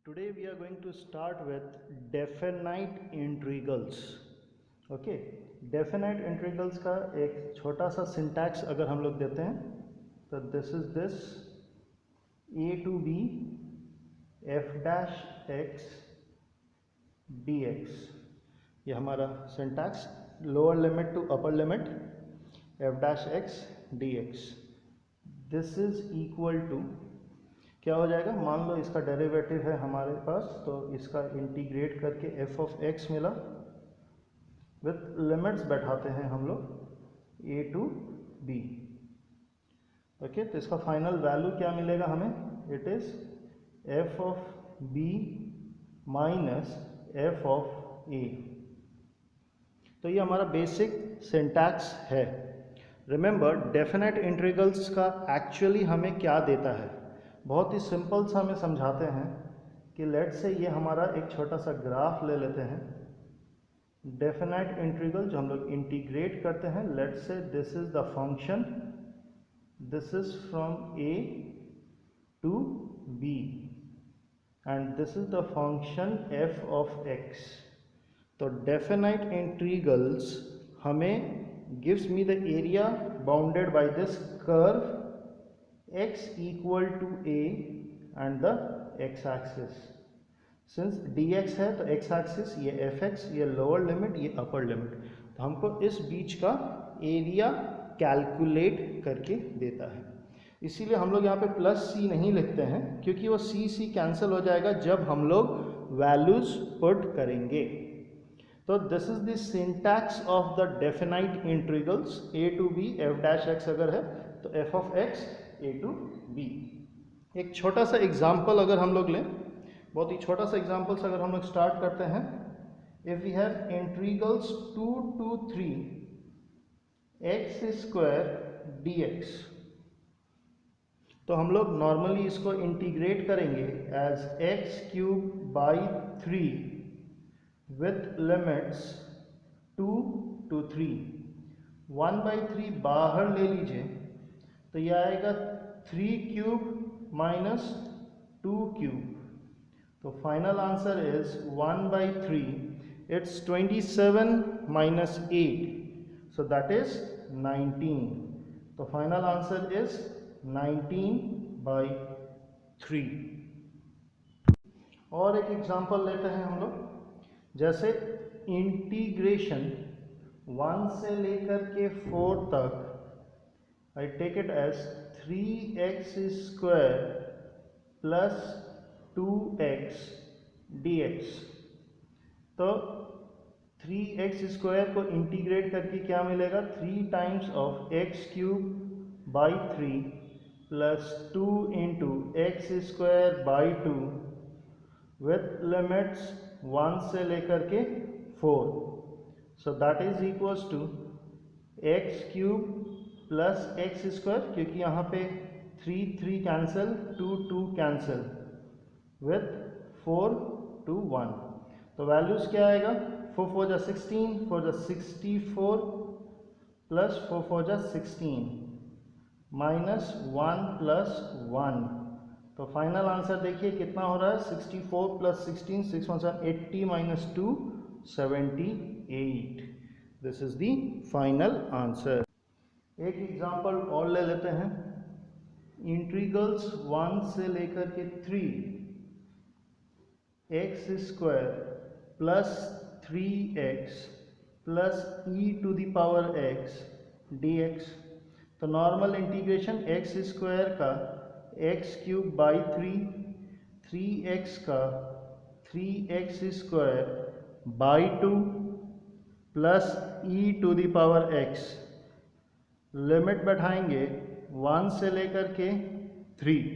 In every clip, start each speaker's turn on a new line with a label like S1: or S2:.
S1: Today we are going to start with definite integrals. Okay, definite integrals का एक छोटा सा सिंटैक्स अगर हम लोग देते हैं तो this is this a to b f dash x dx, ये हमारा syntax, lower limit to upper limit f dash x dx. This is equal to क्या हो जाएगा, मान लो इसका डेरिवेटिव है हमारे पास, तो इसका इंटीग्रेट करके f of x मिला, विथ लिमिट्स बैठाते हैं हम लोग a to b. ओके, तो इसका फाइनल वैल्यू क्या मिलेगा हमें, it is f of b minus f of a. तो ये हमारा बेसिक सिंटैक्स है. रिमेंबर, डेफिनेट इंटीग्रल्स का एक्चुअली हमें क्या देता है, बहुत ही सिंपल सा हमें समझाते हैं कि लेट्स से ये हमारा एक छोटा सा ग्राफ ले लेते हैं. डेफिनाइट इंटीग्रल जो हम लोग इंटीग्रेट करते हैं, let's say this is the function, this is from a to b and this is the function f of x. तो डेफिनाइट इंटीग्रल्स हमें gives me the area bounded by this curve x equal to a and the x axis. Since dx है तो x axis ये fx, ये lower limit, ये upper limit, तो हमको इस बीच का एरिया कैलकुलेट करके देता है. इसीलिए हम लोग यहाँ पे प्लस c नहीं लिखते हैं, क्योंकि वो c कैंसिल हो जाएगा जब हम लोग वैल्यूज पुट करेंगे. तो this is the syntax of the definite integrals a to b f dash x अगर है तो f of x a to b. एक छोटा सा एग्जाम्पल अगर हम लोग लें, बहुत ही छोटा सा एग्जाम्पल से अगर हम लोग स्टार्ट करते हैं, if we have integrals 2 to 3 x square dx, तो हम लोग नॉर्मली इसको इंटीग्रेट करेंगे as x cube by 3 with limits 2 to 3. 1/3 बाहर ले लीजिए तो यह आएगा 3 क्यूब माइनस 2 क्यूब. तो final answer is 1/3. It's 27 minus 8, so that is 19. तो फाइनल आंसर इज 19/3. और एक एग्जांपल लेते हैं हम लोग, जैसे इंटीग्रेशन 1 से लेकर के 4 तक, I take it as 3x square plus 2x dx. तो 3x स्क्वायर को इंटीग्रेट करके क्या मिलेगा, 3 times of x cube by 3 plus 2 into x square by 2 with limits 1 से लेकर के 4. So that is equals to x cube plus x square, क्योंकि यहाँ पे 3 कैंसिल, 2 कैंसिल, विथ 4 to 1. तो वैल्यूज क्या आएगा, 4 4 जा 16, 4 जा 64 प्लस 4 4 जा 16 माइनस 1 प्लस 1. तो फाइनल आंसर देखिए कितना हो रहा है, 64 plus 16, 6 1 7 80 minus 2 78. This is the final answer. एक एग्जांपल और ले लेते हैं, इंटीग्रल्स 1 से लेकर के 3 x square plus 3x plus e to the power x dx. तो नॉर्मल इंटीग्रेशन x स्क्वायर का x क्यूब बाई 3x का 3x square by 2 plus e to the power x, limit बैठाएंगे 1 से लेकर के 3.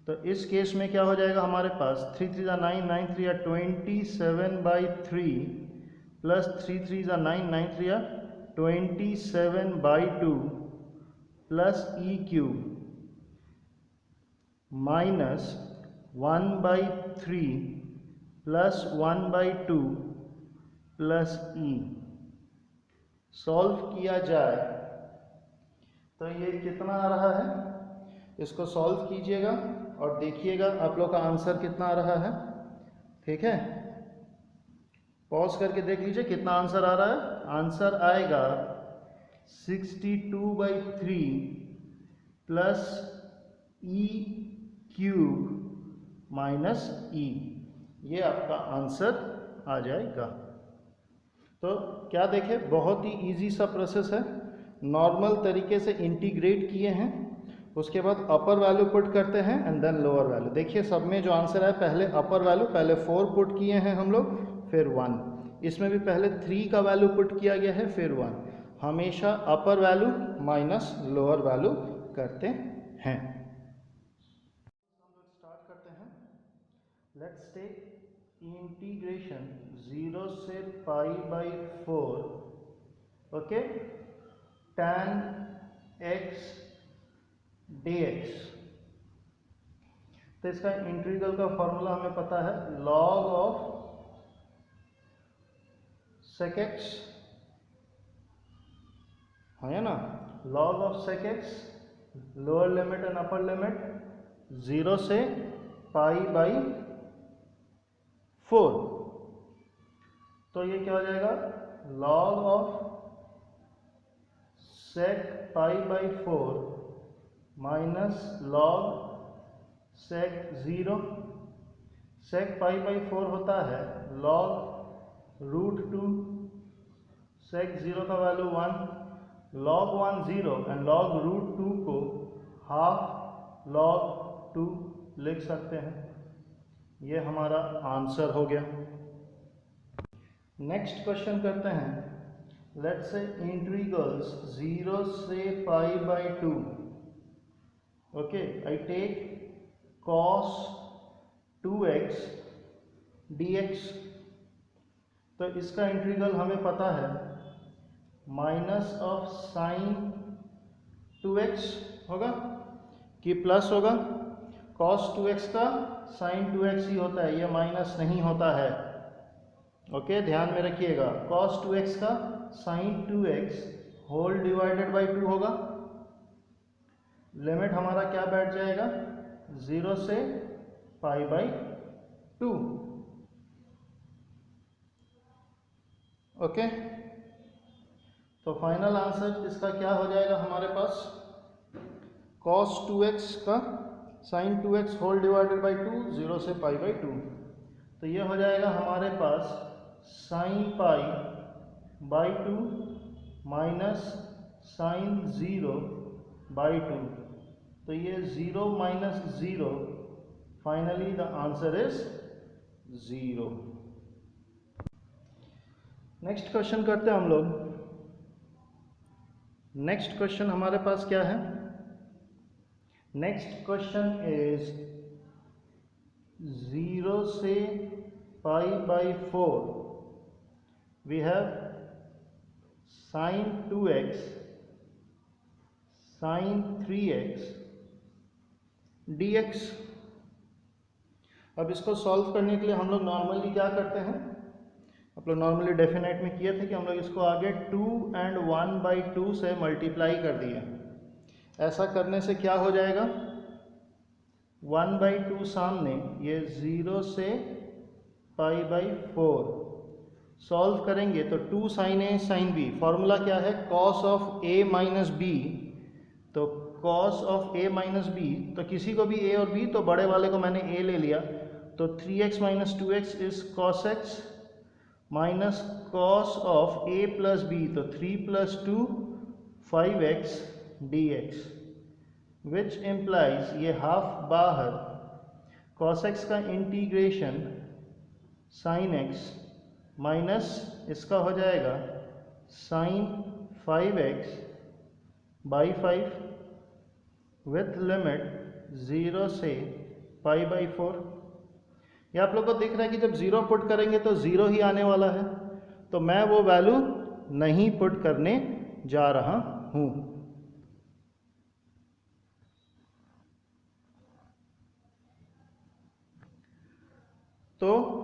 S1: तो इस केस में क्या हो जाएगा हमारे पास, 3 3 9 9 3 27/3 plus 3 3 9 9 3 27/2 plus e cube minus 1/3 plus 1/2 plus e. Solve किया जाए तो ये कितना आ रहा है, इसको सॉल्व कीजिएगा और देखिएगा आप लोग का आंसर कितना आ रहा है। ठीक है, पॉज करके देख लीजिए कितना आंसर आ रहा है। आंसर आएगा 62/3 प्लस ई क्यूब माइनस ई, ये आपका आंसर आ जाएगा। तो क्या देखें, बहुत ही इजी सा प्रोसेस है, नॉर्मल तरीके से इंटीग्रेट किए हैं, उसके बाद अपर वैल्यू पुट करते हैं एंड देन लोअर वैल्यू। देखिए सब में जो आंसर है, पहले अपर वैल्यू, पहले 4 पुट किए हैं हम लोग, फिर 1। इसमें भी पहले 3 का वैल्यू पुट किया गया है, फिर 1। हमेशा अपर वैल्यू माइनस लोअर वैल्यू करते हैं। हम लोग स्टार्ट करते हैं। लेट्स टेक इंटीग्रेशन 0 से π/4, ओके, tan x dx। तो इसका इंटीग्रल का फॉर्मूला हमें पता है, log ऑफ sec x, है ना, log of sec x, lower limit and upper limit 0 से π/4। तो ये क्या हो जाएगा, log of sec π/4 minus log sec 0। sec π/4 होता है log√2, sec 0 का वैल्यू 1, log 1 0 एंड log√2 को हाफ log 2 लिख सकते हैं। ये हमारा आंसर हो गया। नेक्स्ट क्वेश्चन करते हैं। लेट्स से इंटीग्रल्स 0 से π/2, okay, I take cos 2x dx। तो इसका इंटीग्रल हमें पता है माइनस ऑफ साइन 2x होगा कि प्लस होगा। cos 2x का साइन 2x ही होता है, ये माइनस नहीं होता है, ओके, ध्यान में रखिएगा। cos 2x का sign 2x whole divided by 2 होगा। लिमिट हमारा क्या बैठ जाएगा, 0 से π/2, ओके। तो फाइनल आंसर इसका क्या हो जाएगा हमारे पास, cos 2x का sign 2x whole divided by 2, 0 से π/2। तो ये हो जाएगा हमारे पास साइन π/2 माइनस साइन 0/2। तो ये 0 minus 0, finally the answer is 0। Next question करते हैं हम लोग। नेक्स्ट क्वेश्चन हमारे पास क्या है, नेक्स्ट क्वेश्चन इज 0 से π/4 we have sine 2x sine 3x dx। अब इसको सॉल्व करने के लिए हम लोग नॉर्मली क्या करते हैं, आप लोग नॉर्मली डेफिनेट में किए थे कि हम लोग इसको आगे 2 and 1/2 से मल्टीप्लाई कर दिए। ऐसा करने से क्या हो जाएगा, 1/2 सामने, ये 0 से π/4 सॉल्व करेंगे तो 2 sin a sin b, formula क्या है, cos of a minus b. तो cos of a minus b, तो किसी को भी a और b, तो बड़े वाले को मैंने a ले लिया, तो 3x minus 2x is cos x minus cos of a plus b, तो 3 + 2 5x dx, विच इम्प्लाइज ये हाफ बाहर, cos x का इंटीग्रेशन sin x माइनस इसका हो जाएगा sin 5x/5 विथ लिमिट 0 से π/4। ये आप लोग को दिख रहा है कि जब 0 पुट करेंगे तो 0 ही आने वाला है, तो मैं वो वैल्यू नहीं पुट करने जा रहा हूँ। तो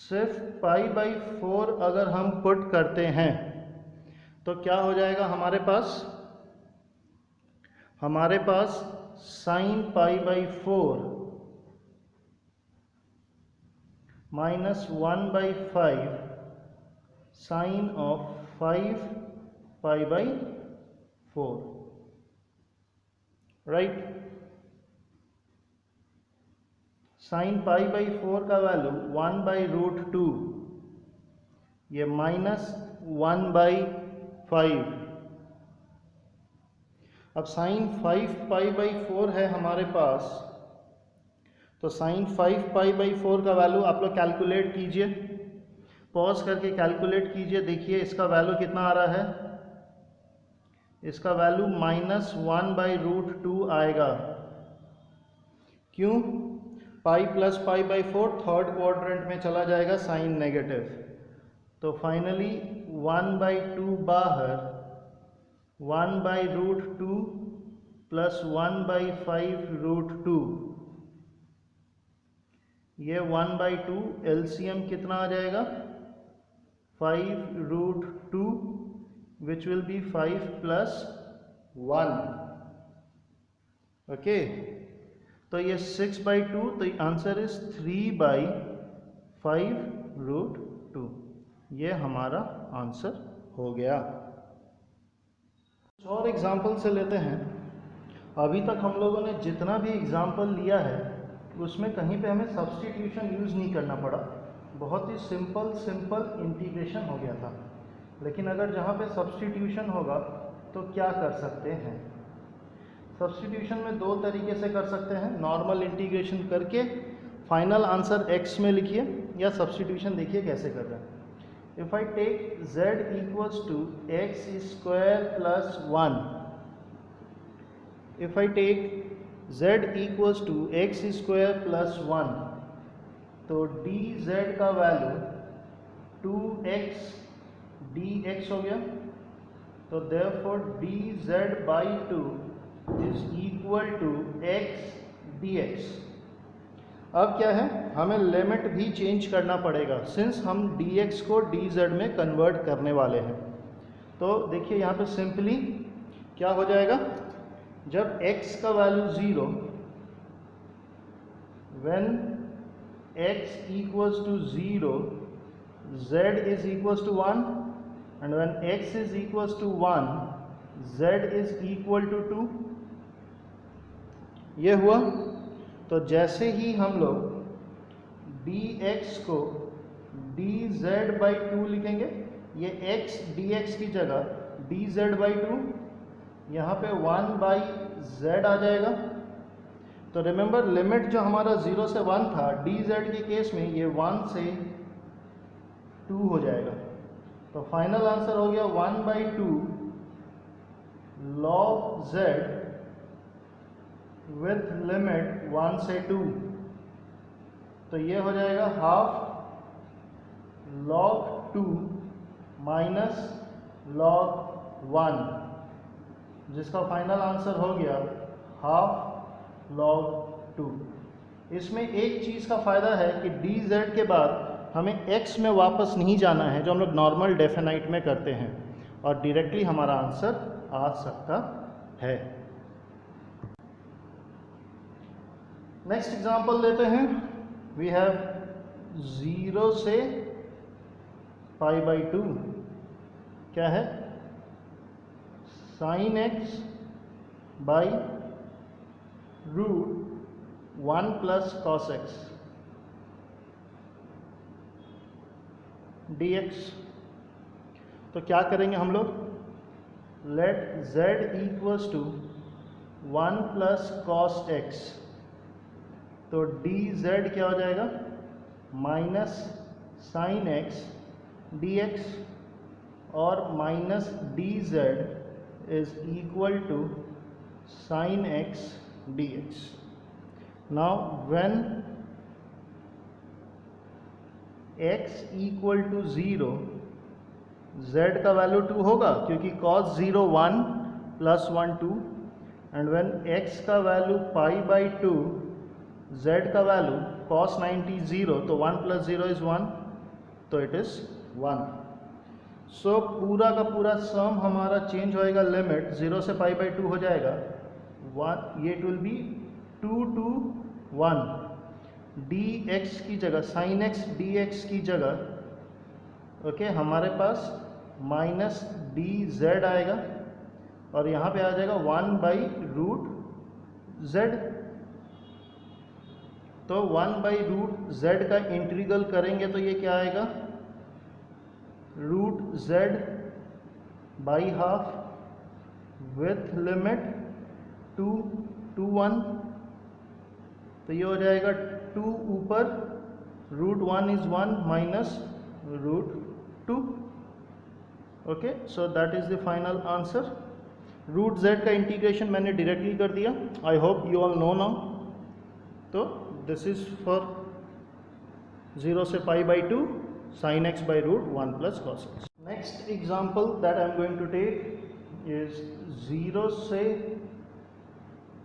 S1: सिर्फ π/4 अगर हम पुट करते हैं तो क्या हो जाएगा हमारे पास sine pi by 4 minus 1/5 sine of 5 pi by 4, right. Sine pi by 4 का वैल्यू 1/√2, ये माइनस 1/5। अब साइन 5 पाई बाई 4 है हमारे पास, तो साइन 5 पाई बाई 4 का वैल्यू आप लोग कैलकुलेट कीजिए, पॉज करके कैलकुलेट कीजिए। देखिए इसका वैल्यू कितना आ रहा है, इसका वैल्यू माइनस 1/√2 आएगा। क्यों? Pi plus pi by 4 third quadrant में चला जाएगा, साइन नेगेटिव। तो फाइनली 1/2 बाहर, 1/√2 प्लस 1/5√2, ये 1/2 एलसीएम कितना आ जाएगा, 5√2 विच विल बी 5 + 1। ओके, तो ये 6/2, तो आंसर इज 3/5√2। ये हमारा आंसर हो गया। कुछ और एग्जाम्पल से लेते हैं। अभी तक हम लोगों ने जितना भी एग्जाम्पल लिया है उसमें कहीं पे हमें सब्स्टिट्यूशन यूज़ नहीं करना पड़ा, बहुत ही सिंपल इंटीग्रेशन हो गया था। लेकिन अगर जहाँ पे सब्स्टिट्यूशन होगा तो क्या कर सकते हैं? सब्स्टिट्यूशन में दो तरीके से कर सकते हैं, नॉर्मल इंटीग्रेशन करके फाइनल आंसर x में लिखिए, या सब्स्टिट्यूशन देखिए कैसे कर रहे हैं। If I take z equals to x² + 1, if I take z equals to x² + 1, तो dz का वैल्यू 2x dx हो गया। तो therefore dz/2 is equal to x dx। अब क्या है, हमें लिमिट भी चेंज करना पड़ेगा, सिंस हम dx को dz में कन्वर्ट करने वाले हैं। तो देखिए यहाँ पे सिंपली क्या हो जाएगा, जब x का value 0, when x equals to 0 z is equals to 1, and when x is equals to 1 z is equal to 2। ये हुआ। तो जैसे ही हम लोग dx को dz/2 लिखेंगे, ये x dx की जगह dz/2, यहाँ पे 1/z आ जाएगा। तो रिमेंबर लिमिट जो हमारा 0 से 1 था, dz के केस में ये 1 से 2 हो जाएगा। तो फाइनल आंसर हो गया 1/2 log z विथ लिमिट 1 से 2। तो ये हो जाएगा ½ log 2 माइनस log 1, जिसका फाइनल आंसर हो गया ½ log 2। इसमें एक चीज़ का फ़ायदा है कि dz के बाद हमें x में वापस नहीं जाना है, जो हम लोग नॉर्मल डेफिनाइट में करते हैं, और डायरेक्टली हमारा आंसर आ सकता है। नेक्स्ट एग्जांपल लेते हैं। वी हैव 0 से π/2, क्या है, sin x by √1 + cos x dx। तो क्या करेंगे हम लोग, let z equals to 1 + cos x, तो dz क्या हो जाएगा, माइनस साइन x dx, और minus dz is equal to sine x dx। Now when x equal to 0, z का वैल्यू 2 होगा, क्योंकि cos 0 1 + 1 2, एंड व्हेन x का वैल्यू π/2, z का वैल्यू cos 90 0, तो 1 + 0 इज 1, तो इट इज 1। सो पूरा का पूरा सम हमारा चेंज होएगा, लिमिट 0 से π/2 हो जाएगा 1, ये it will be 2 to 1, D x की जगह साइन एक्स डी एक्स की जगह ओके हमारे पास माइनस डी जेड आएगा और यहाँ पे आ जाएगा 1/√z। तो 1/√z का इंटीग्रल करेंगे तो ये क्या आएगा, √z by half with limit 2 to 1। तो ये हो जाएगा 2 ऊपर, √1 is 1 minus √2। Okay, so that is the final answer. √z का इंटीग्रेशन मैंने डायरेक्टली कर दिया। I hope you all know now. तो दिस इज फॉर 0 से π/2 sin x by √1 plus cos x। Next example that I am going to take is 0 से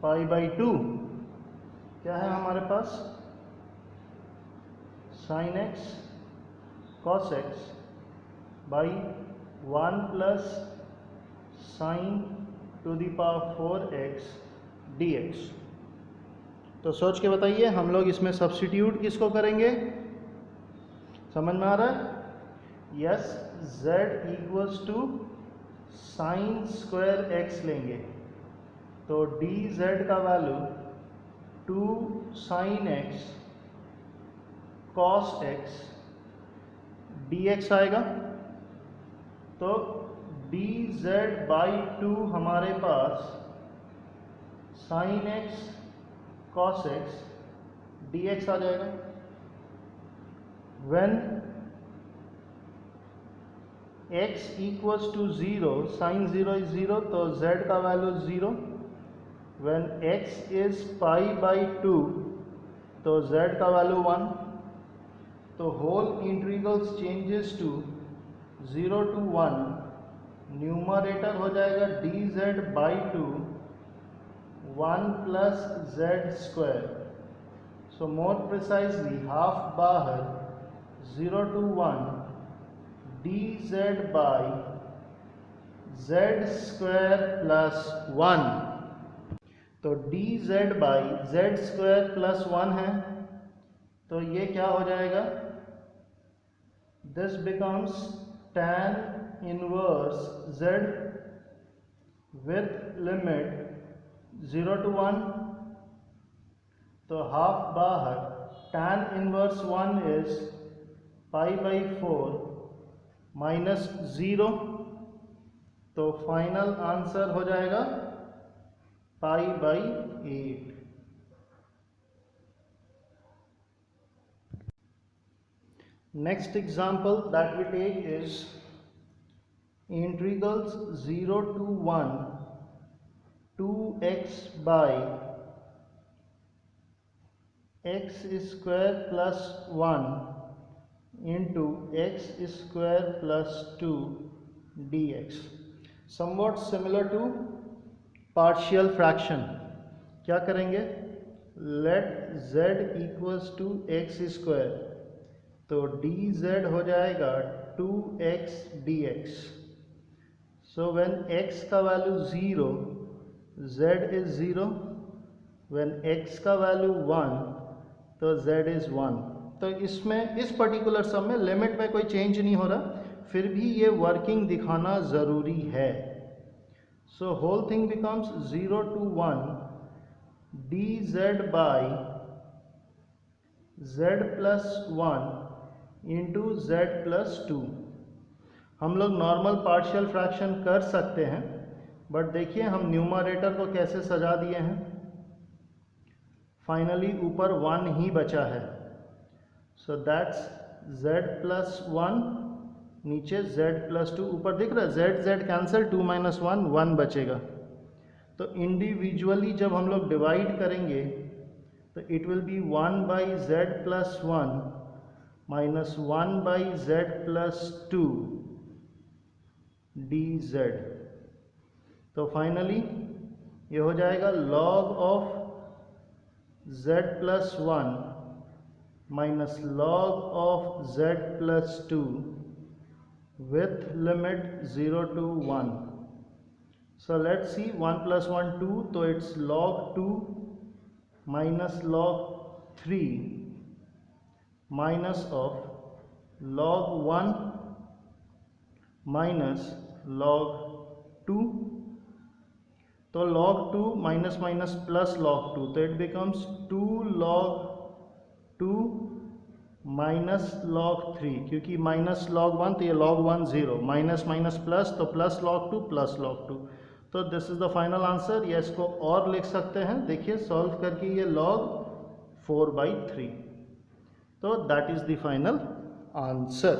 S1: π/2। क्या है हमारे पास, sin x cos x by 1 plus sin to the power 4x dx। तो सोच के बताइए, हम लोग इसमें सब्स्टिट्यूट किसको करेंगे, समझ में आ रहा है? Yes, z equals to sine square x लेंगे तो dz का value 2 sin x cos x dx आएगा। तो dz/2 हमारे पास sin x cos x dx आ जाएगा। when x equals to 0, sin 0 is 0, तो z का वैल्यू 0। when x is π/2 तो z का वैल्यू 1। तो whole integrals changes to 0 to 1, numerator हो जाएगा dz/2 1 plus z square। so more precisely half बाहर 0 to 1 dz by z square plus 1। तो dz by z square plus 1 है तो ये क्या हो जाएगा, this becomes tan inverse z with limit 0 to 1। तो हाफ बाहर tan inverse 1 is π/4 माइनस 0। तो फाइनल आंसर हो जाएगा π/8। Next example that we take is integrals 0 to 1 2x by x square plus 1 into x square plus 2 dx। somewhat similar to partial fraction। क्या करेंगे, let z equals to x square तो dz हो जाएगा 2x dx। so when x का value 0 z is 0, when x का value 1 तो z is 1। तो इसमें इस पर्टिकुलर सम में लिमिट में कोई चेंज नहीं हो रहा, फिर भी ये वर्किंग दिखाना ज़रूरी है। So whole thing becomes 0 to 1 dz by z plus 1 into z plus 2। हम लोग नॉर्मल पार्शियल फ्रैक्शन कर सकते हैं, बट देखिए हम न्यूमरेटर को कैसे सजा दिए हैं, फाइनली ऊपर 1 ही बचा है। सो दैट्स z plus 1, नीचे z plus 2, ऊपर दिख रहा है z कैंसिल 2 minus 1 1 बचेगा। तो इंडिविजुअली जब हम लोग डिवाइड करेंगे तो it will be 1/z plus 1 minus 1/z plus 2 dz। तो फाइनली ये हो जाएगा log of z plus 1 minus log of z plus 2 with limit 0 to 1। So let's see, 1 plus 1 2, तो it's log 2 minus log 3 minus of log 1 minus log 2. तो log 2 minus minus plus log 2, तो it becomes 2 log 2 minus log 3, क्योंकि minus log 1 तो ये log 1 0, minus minus plus तो plus log 2 plus log 2. तो this is the final answer. या इसको और लिख सकते हैं, देखिए सॉल्व करके, ये log 4/3. तो that is the final answer.